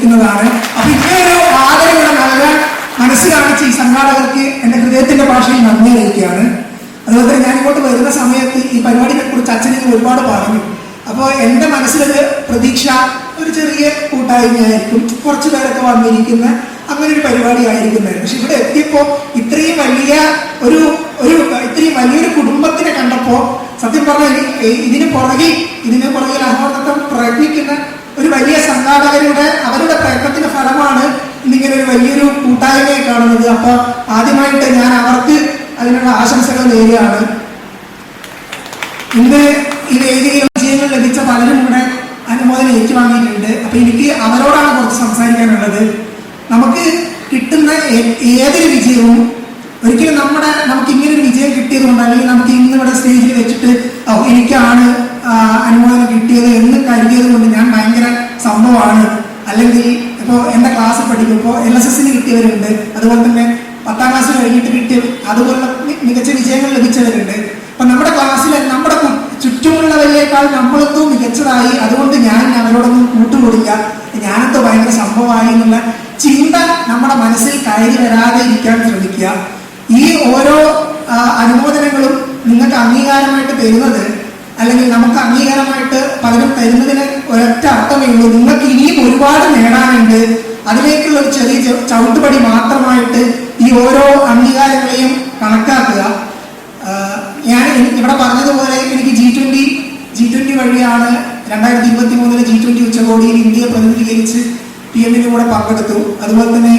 ചോദിക്കുന്നതാണ്. അപ്പൊ ഇങ്ങനെയൊരു ആദരവ് നൽകാൻ മനസ്സ് കാണിച്ച് ഈ സംഘാടകർക്ക് എന്റെ ഹൃദയത്തിന്റെ ഭാഷയിൽ നന്ദി അറിയിക്കുകയാണ്. അതുപോലെ തന്നെ ഞാൻ ഇങ്ങോട്ട് വരുന്ന സമയത്ത് ഈ പരിപാടിയെ കുറിച്ച് അച്ഛനെ ഒരുപാട് പറഞ്ഞു. അപ്പോൾ എൻ്റെ മനസ്സിലൊരു പ്രതീക്ഷ ഒരു ചെറിയ കൂട്ടായ്മയായിരിക്കും, കുറച്ചു പേരൊക്കെ വന്നിരിക്കുന്ന അങ്ങനെ ഒരു പരിപാടി ആയിരിക്കുന്നത്. പക്ഷെ ഇവിടെ എത്തിയപ്പോൾ ഇത്രയും വലിയൊരു കുടുംബത്തിനെ കണ്ടപ്പോൾ സത്യം പറഞ്ഞാൽ ഇതിന് പുറകിൽ അഹോർത്തം പ്രയത്നിക്കുന്ന ഒരു വലിയ സംഘാടകരുടെ അവരുടെ പ്രയത്നത്തിന്റെ ഫലമാണ് ഇന്നിങ്ങനെ ഒരു വലിയൊരു കൂട്ടായ്മയെ കാണുന്നത്. അപ്പൊ ആദ്യമായിട്ട് ഞാൻ അവർക്ക് അതിനുള്ള ആശംസകൾ നേരുകയാണ്. ഇന്ന് ഈ വേദിയിൽ വിജയങ്ങൾ ലഭിച്ച പലരും ഇവിടെ അനുമോദനം ഏറ്റുവാങ്ങിയിട്ടുണ്ട്. അപ്പൊ എനിക്ക് അവരോടാണ് കുറച്ച് സംസാരിക്കാനുള്ളത്. നമുക്ക് കിട്ടുന്ന ഏതൊരു വിജയവും ഒരിക്കലും നമുക്ക് ഇങ്ങനൊരു വിജയം കിട്ടിയത് കൊണ്ട് അല്ലെങ്കിൽ നമുക്ക് ഇന്നിവിടെ സ്റ്റേജിൽ വെച്ചിട്ട് എനിക്കാണ് അനുമോദനം കിട്ടിയത് എന്ന് കരുതിയത് കൊണ്ട് ഞാൻ ഭയങ്കര സംഭവമാണ്, അല്ലെങ്കിൽ ഇപ്പോൾ എൻ്റെ ക്ലാസ്സിൽ പഠിക്കുമ്പോൾ LSSന് കിട്ടിയവരുണ്ട്, അതുപോലെ തന്നെ 10ാം ക്ലാസ് കഴിഞ്ഞിട്ട് കിട്ടിയ അതുപോലുള്ള മികച്ച വിജയങ്ങൾ ലഭിച്ചവരുണ്ട്. അപ്പൊ നമ്മുടെ ക്ലാസ്സിൽ നമ്മുടെ ചുറ്റുമുള്ളവരേക്കാൾ നമ്മളെന്തോ മികച്ചതായി, അതുകൊണ്ട് ഞാൻ അവരോടൊന്നും കൂട്ടുകൂടില്ല, ഞാനെന്തോ ഭയങ്കര സംഭവമായി എന്നുള്ള ചിന്ത നമ്മുടെ മനസ്സിൽ കയറി വരാതെ ഇരിക്കാൻ ശ്രമിക്കുക. ഈ ഓരോ അനുമോദനങ്ങളും നിങ്ങൾക്ക് അംഗീകാരമായിട്ട് തരുന്നത്, അല്ലെങ്കിൽ നമുക്ക് അംഗീകാരമായിട്ട് പലരും തരുന്നതിന് ഒരൊറ്റ അർത്ഥമേ ഉള്ളൂ, നിങ്ങൾക്ക് ഇനിയും ഒരുപാട് നേടാനുണ്ട്. അതിലേക്കുള്ള ഒരു ചെറിയ ചവിട്ടുപടി മാത്രമായിട്ട് ഈ ഓരോ അംഗീകാരങ്ങളെയും കണക്കാക്കുക. ഞാൻ ഇവിടെ പറഞ്ഞതുപോലെ എനിക്ക് G20 വഴിയാണ് 2023 G20 ഉച്ചകോടിയിൽ ഇന്ത്യയെ പ്രതിനിധീകരിച്ച് PM-ന്റെ കൂടെ പങ്കെടുത്തു. അതുപോലെ തന്നെ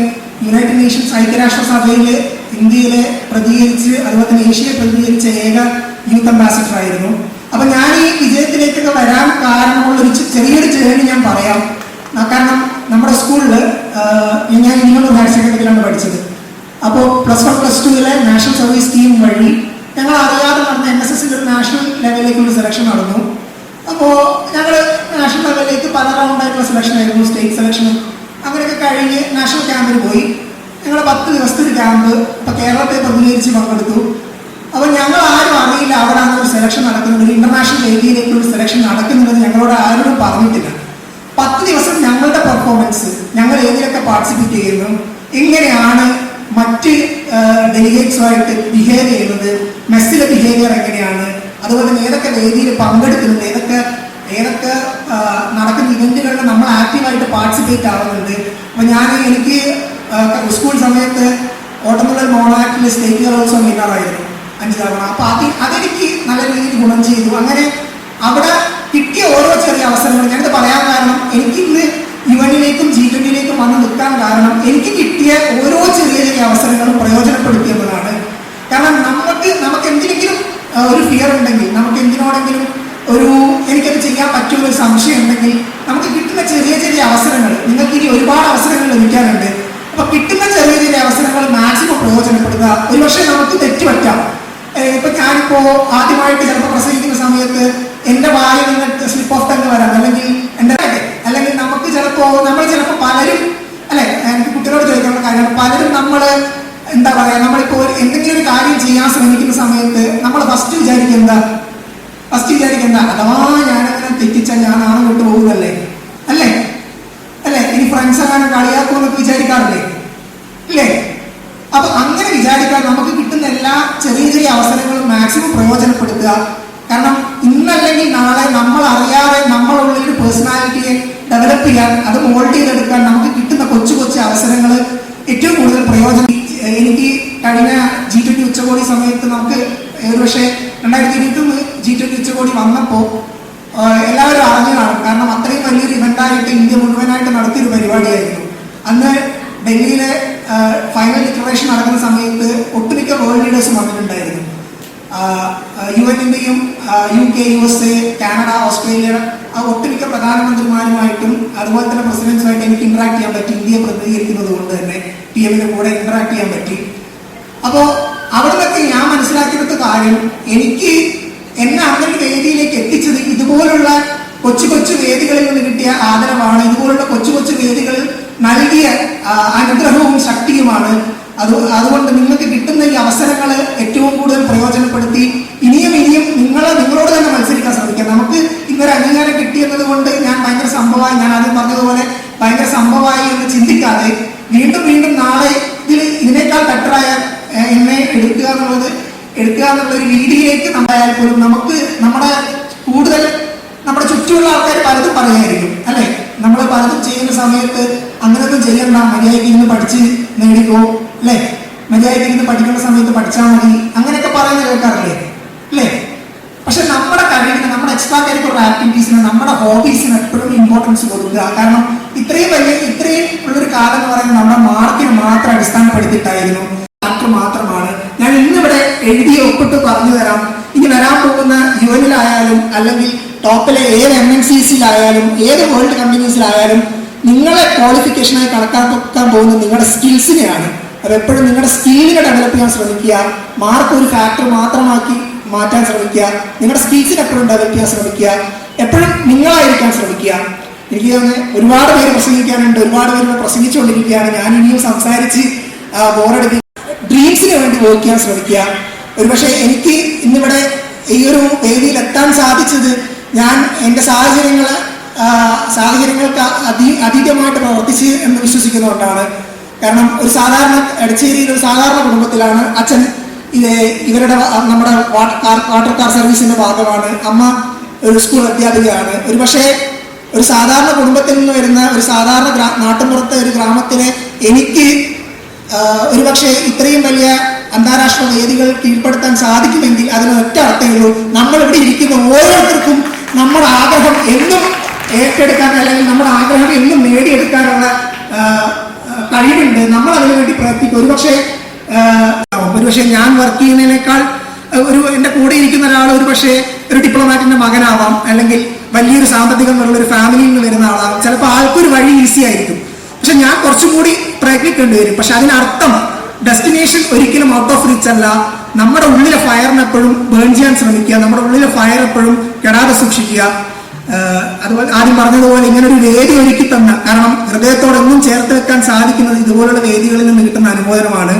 യുണൈറ്റഡ് നേഷൻസ് ഐക്യരാഷ്ട്രസഭയിൽ ഇന്ത്യയിലെ പ്രതികരിച്ച് അതുപോലെ തന്നെ ഏഷ്യയെ പ്രതിനിധീകരിച്ച ഏക യൂത്ത് അംബാസിഡർ ആയിരുന്നു. അപ്പൊ ഞാൻ ഈ വിജയത്തിലേക്കൊക്കെ വരാൻ കാരണമുള്ള ഒരു ചെറിയൊരു ജേർണി ഞാൻ പറയാം. കാരണം നമ്മുടെ സ്കൂളിൽ ഞാൻ ഇനിയുള്ള ഹയർ സെക്കൻഡറിയിലാണ് പഠിച്ചത്. അപ്പോൾ +1 +2 നാഷണൽ സർവീസ് സ്കീം വഴി ഞങ്ങൾ അറിയാതെ നടന്ന NSSൽ ഒരു നാഷണൽ ലെവലിലേക്കുള്ള സെലക്ഷൻ നടന്നു. അപ്പോൾ ഞങ്ങൾ നാഷണൽ ലെവലിലേക്ക് പല റൗണ്ടായിട്ടുള്ള സെലക്ഷൻ ആയിരുന്നു, സ്റ്റേറ്റ് സെലക്ഷനും അങ്ങനെയൊക്കെ കഴിഞ്ഞ് നാഷണൽ ക്യാമ്പിന് പോയി. ഞങ്ങൾ 10 ദിവസത്തെ ഒരു ക്യാമ്പ് ഇപ്പൊ കേരളത്തെ പ്രതിനിധീകരിച്ച് പങ്കെടുത്തു. അപ്പൊ ഞങ്ങൾ ആരും അറിയില്ല അവിടെ അങ്ങനെ ഒരു സെലക്ഷൻ നടക്കുന്നുണ്ട്, ഇന്റർനാഷണൽ വേദിയിലേക്കുള്ള ഒരു സെലക്ഷൻ നടക്കുന്നുണ്ടെന്ന് ഞങ്ങളോട് ആരോടും പറഞ്ഞിട്ടില്ല. 10 ദിവസം ഞങ്ങളുടെ പെർഫോമൻസ്, ഞങ്ങൾ ഏതിലൊക്കെ പാർട്ടിസിപ്പേറ്റ് ചെയ്യുന്നു, എങ്ങനെയാണ് മറ്റ് ഡെലിഗേറ്റ്സുമായിട്ട് ബിഹേവ് ചെയ്യുന്നത്, മെസ്സിലെ ബിഹേവിയർ എങ്ങനെയാണ്, അതുപോലെ തന്നെ ഏതൊക്കെ വേദിയിൽ പങ്കെടുക്കുന്നുണ്ട്, ഏതൊക്കെ നടക്കുന്ന ഇവന്റുകളിൽ നമ്മൾ ആക്റ്റീവായിട്ട് പാർട്ടിസിപ്പേറ്റ് ആവുന്നുണ്ട്. അപ്പൊ എനിക്ക് സ്കൂൾ സമയത്ത് ഓട്ടംതുള്ളൽ മോണാക്ടിൽ സ്റ്റേറ്റ് കലോത്സവം വിന്നറായിരുന്നു 5 തവണ. അപ്പൊ അതെനിക്ക് നല്ല രീതിയിൽ ഗുണം ചെയ്തു. അങ്ങനെ അവിടെ കിട്ടിയ ഓരോ ചെറിയ അവസരങ്ങളും ഞാനിത് പറയാൻ കാരണം, എനിക്കിന്ന് UN-ലേക്കും G20-ലേക്കും വന്ന് നിൽക്കാൻ കാരണം എനിക്ക് കിട്ടിയ ഓരോ ചെറിയ അവസരങ്ങളും പ്രയോജനപ്പെടുത്തിയെന്നതാണ്. കാരണം നമുക്ക് എന്തിനെങ്കിലും ഒരു ഫിയർ ഉണ്ടെങ്കിൽ, നമുക്ക് എന്തിനോടെങ്കിലും എനിക്കത് ചെയ്യാൻ പറ്റുമെന്നൊരു സംശയം ഉണ്ടെങ്കിൽ, നമുക്ക് കിട്ടുന്ന ചെറിയ അവസരങ്ങൾ, നിങ്ങൾക്ക് ഇനി ഒരുപാട് അവസരങ്ങൾ ലഭിക്കാനുണ്ട്. അപ്പൊ കിട്ടുന്ന ചെറിയ അവസരങ്ങൾ മാക്സിമം പ്രയോജനപ്പെടുത്തുക. ഒരുപക്ഷെ നമുക്ക് തെറ്റുപറ്റാം. ഇപ്പൊ ഞാനിപ്പോ ആദ്യമായിട്ട് ചിലപ്പോൾ പ്രസംഗിക്കുന്ന സമയത്ത് എന്റെ വായിൽ നിന്ന് സ്ലിപ്പ് ഓഫ് ടങ് വരാം, അല്ലെങ്കിൽ നമ്മൾ ചിലപ്പോൾ പലരും എനിക്ക് കുട്ടികളോട് ചോദിക്കാനുള്ള കാര്യമാണ്, പലരും എന്താ പറയാ, നമ്മളിപ്പോ എന്തെങ്കിലും ഒരു കാര്യം ചെയ്യാൻ ശ്രമിക്കുന്ന സമയത്ത് നമ്മൾ ഫസ്റ്റ് വിചാരിക്കുക എന്താ അഥവാ ഞാനങ്ങനെ തെറ്റിച്ചാൽ ഞാൻ നാളെ വിട്ടു പോകുന്നല്ലേ, അല്ലേ ഇനി ഫ്രണ്ട്സ് അങ്ങനെ കളിയാക്കുമെന്നൊക്കെ വിചാരിക്കാറില്ലേ, ഇല്ലേ? അപ്പൊ അങ്ങനെ വിചാരിക്കാൻ നമുക്ക് കിട്ടുന്ന എല്ലാ ചെറിയ അവസരങ്ങളും മാക്സിമം പ്രയോജനപ്പെടുത്തുക. കാരണം ഇന്നല്ലെങ്കിൽ നാളെ നമ്മൾ അറിയാതെ നമ്മളുള്ള ഒരു പേഴ്സണാലിറ്റിയെ ഡെവലപ്പ് ചെയ്യാൻ, അത് മോൾഡ് ചെയ്തെടുക്കാൻ നമുക്ക് കിട്ടുന്ന കൊച്ചു അവസരങ്ങൾ ഏറ്റവും കൂടുതൽ പ്രയോജനം. എനിക്ക് കഴിഞ്ഞ G20 ഉച്ചകോടി സമയത്ത് നമുക്ക് ഒരുപക്ഷെ 2021 G20 ഉച്ചകോടി വന്നപ്പോൾ എല്ലാവരും അറിഞ്ഞു കാണും. കാരണം അത്രയും വലിയൊരു ഇവന്റായിട്ട് ഇന്ത്യ മുഴുവനായിട്ട് നടത്തിയൊരു പരിപാടിയായിരുന്നു. അന്ന് ഡൽഹിയിലെ ഫൈനൽ ഡിക്ലറേഷൻ നടക്കുന്ന സമയത്ത് ഒട്ടുമിക്ക വേൾഡ് ലീഡേഴ്സും വന്നിട്ടുണ്ടായിരുന്നു. UN-ന്റെയും UK, USA, കാനഡ, ഓസ്ട്രേലിയ ഒട്ടുമിക്ക പ്രധാനമന്ത്രിമാരുമായിട്ടും അതുപോലെ തന്നെ പ്രസിഡന്റ്സുമായിട്ട് എനിക്ക് ഇന്ററാക്ട് ചെയ്യാൻ പറ്റി. ഇന്ത്യയെ പ്രതിനിധീകരിക്കുന്നത് കൊണ്ട് തന്നെ PM-ന്റെ കൂടെ ഇന്ററാക്ട് ചെയ്യാൻ പറ്റി. അപ്പോൾ അവിടെ നിന്നൊക്കെ ഞാൻ മനസ്സിലാക്കിയെടുത്ത കാര്യം, എന്നെ അങ്ങനെ വേദിയിലേക്ക് എത്തിച്ചത് ഇതുപോലുള്ള കൊച്ചു വേദികളിൽ നിന്ന് കിട്ടിയ ആദരവാണ്, ഇതുപോലുള്ള കൊച്ചു വേദികൾ നൽകിയ അനുഗ്രഹവും ശക്തിയുമാണ്. അതുകൊണ്ട് നിങ്ങൾക്ക് കിട്ടുന്ന ഈ അവസരങ്ങൾ ഏറ്റവും കൂടുതൽ പ്രയോജനപ്പെടുത്തി ഇനിയും നിങ്ങളോട് തന്നെ മത്സരിക്കാൻ ശ്രമിക്കാം. നമുക്ക് ഇന്നൊരു അംഗീകാരം കിട്ടിയെന്നത് കൊണ്ട് ഞാൻ ഭയങ്കര സംഭവമായി, ഞാൻ ആദ്യം പറഞ്ഞതുപോലെ ഭയങ്കര സംഭവമായി ചിന്തിക്കാതെ വീണ്ടും വീണ്ടും നാളെ ഇതിനേക്കാൾ ബെറ്ററായ എന്നെ എടുക്കുക എന്നുള്ള ഒരു രീതിയിലേക്ക് നമ്മളായാൽ പോലും നമുക്ക് കൂടുതൽ നമ്മുടെ ചുറ്റുമുള്ള ആൾക്കാർ പലതും പറയായിരിക്കും അല്ലെ. നമ്മൾ പലതും ചെയ്യുന്ന സമയത്ത് അങ്ങനെയൊന്നും ചെയ്യണ്ട, മര്യാദയ്ക്ക് ഇരുന്ന് പഠിച്ച് നേടിക്കോ അല്ലെ, മര്യാദയ്ക്ക് ഇരുന്ന് പഠിക്കേണ്ട സമയത്ത് പഠിച്ചാൽ മതി, അങ്ങനെയൊക്കെ പറയുന്നത് കേൾക്കാറില്ലേ അല്ലേ. പക്ഷെ നമ്മുടെ കഴിവിന്, നമ്മുടെ എക്സ്ട്രാ കരിക്കുലർ ആക്ടിവിറ്റീസിന്, നമ്മുടെ ഹോബീസിന് എപ്പോഴും ഇമ്പോർട്ടൻസ് കൊടുക്കുക. കാരണം ഇത്രയും ഉള്ളൊരു കാലം എന്ന് പറയുന്നത് നമ്മുടെ മാർക്കിന് മാത്രം അടിസ്ഥാനപ്പെടുത്തിയിട്ടായിരുന്നു, ഫാക്ടർ മാത്രമാണ്. ഞാൻ ഇന്നിവിടെ എഴുതി ഒപ്പിട്ട് പറഞ്ഞു തരാം, ഇനി വരാൻ പോകുന്ന യുഎനിലായാലും അല്ലെങ്കിൽ ടോപ്പിലെ ഏത് MNCസിലായാലും ഏത് വേൾഡ് കമ്പനീസിലായാലും നിങ്ങളെ ക്വാളിഫിക്കേഷനായി കണക്കാക്കാൻ പോകുന്നത് നിങ്ങളുടെ സ്കിൽസിനെയാണ്. അത് എപ്പോഴും നിങ്ങളുടെ സ്കില്ലിനെ ഡെവലപ്പ് ചെയ്യാൻ ശ്രമിക്കുക. മാർക്ക് ഒരു ഫാക്ടർ മാത്രമാക്കി മാറ്റാൻ ശ്രമിക്കുക. നിങ്ങളുടെ സ്കിൽസിനെ എപ്പോഴും ഡെവലപ്പ് ചെയ്യാൻ ശ്രമിക്കുക. എപ്പോഴും നിങ്ങളായിരിക്കാൻ ശ്രമിക്കുക. എനിക്ക് ഒരുപാട് പേര് പ്രസംഗിക്കാനുണ്ട്, ഒരുപാട് പേര് പ്രസംഗിച്ചുകൊണ്ടിരിക്കുകയാണ്. ഞാൻ ഇനിയും സംസാരിച്ച് ബോറടിപ്പിക്കുക. ഡ്രീംസിന് വേണ്ടി വർക്ക് ചെയ്യാൻ ശ്രമിക്കുക. ഒരുപക്ഷെ എനിക്ക് ഇന്നിവിടെ ഈ ഒരു വേദിയിൽ എത്താൻ സാധിച്ചത് ഞാൻ എൻ്റെ സാഹചര്യങ്ങൾക്ക് അതീതമായിട്ട് പ്രവർത്തിച്ച് എന്ന് വിശ്വസിക്കുന്നതുകൊണ്ടാണ്. കാരണം ഒരു സാധാരണ എടച്ചേരിയിൽ ഒരു സാധാരണ കുടുംബത്തിലാണ്. അച്ഛൻ ഇവരുടെ നമ്മുടെ വാട്ടർ കാർ സർവീസിന്റെ ഭാഗമാണ്. അമ്മ ഒരു സ്കൂൾ അധ്യാപികയാണ്. ഒരുപക്ഷെ ഒരു സാധാരണ കുടുംബത്തിൽ നിന്ന് വരുന്ന ഒരു സാധാരണ നാട്ടുമ്പുറത്തെ ഒരു ഗ്രാമത്തിലെ എനിക്ക് ഒരുപക്ഷെ ഇത്രയും വലിയ അന്താരാഷ്ട്ര വേദികൾ കീഴ്പ്പെടുത്താൻ സാധിക്കുമെങ്കിൽ അതിന് ഒറ്റ അർത്ഥമേ ഉള്ളൂ, നമ്മൾ ഇവിടെ ഇരിക്കുന്ന ഓരോരുത്തർക്കും നമ്മുടെ ആഗ്രഹം എന്നും ഏറ്റെടുക്കാൻ അല്ലെങ്കിൽ നമ്മുടെ ആഗ്രഹം എന്നും നേടിയെടുക്കാനുള്ള കഴിവുണ്ട്. നമ്മൾ അതിനു വേണ്ടി പ്രവർത്തിക്കും. ഒരുപക്ഷെ ഞാൻ വർക്ക് ചെയ്യുന്നതിനേക്കാൾ എൻ്റെ കൂടെ ഇരിക്കുന്ന ഒരാൾ ഒരുപക്ഷെ ഒരു ഡിപ്ലോമാറ്റിന്റെ മകനാവാം, അല്ലെങ്കിൽ വലിയൊരു സാമ്പത്തികമുള്ള ഒരു ഫാമിലിയിൽ നിന്ന് വരുന്ന ആളാവാം. ചിലപ്പോൾ ആൾക്കൊരു വഴി ഈസി ആയിരിക്കും, പക്ഷെ ഞാൻ കുറച്ചും കൂടി പ്രയത്നിക്കേണ്ടി വരും. പക്ഷെ അതിനർത്ഥം ഡെസ്റ്റിനേഷൻ ഒരിക്കലും ഔട്ട് ഓഫ് റീച്ച് അല്ല. നമ്മുടെ ഉള്ളിലെ ഫയറിനെ എപ്പോഴും ബേൺ ചെയ്യാൻ ശ്രമിക്കുക, നമ്മുടെ ഉള്ളിലെ ഫയർ എപ്പോഴും കെടാതെ സൂക്ഷിക്കുക. അതുപോലെ ആദ്യം പറഞ്ഞതുപോലെ ഇങ്ങനെ ഒരു വേദി ഒരുക്കി തന്ന, കാരണം ഹൃദയത്തോടൊന്നും ചേർത്ത് വെക്കാൻ സാധിക്കുന്നത് ഇതുപോലുള്ള വേദികളിൽ നിന്ന് കിട്ടുന്ന അനുമോദനമാണ്.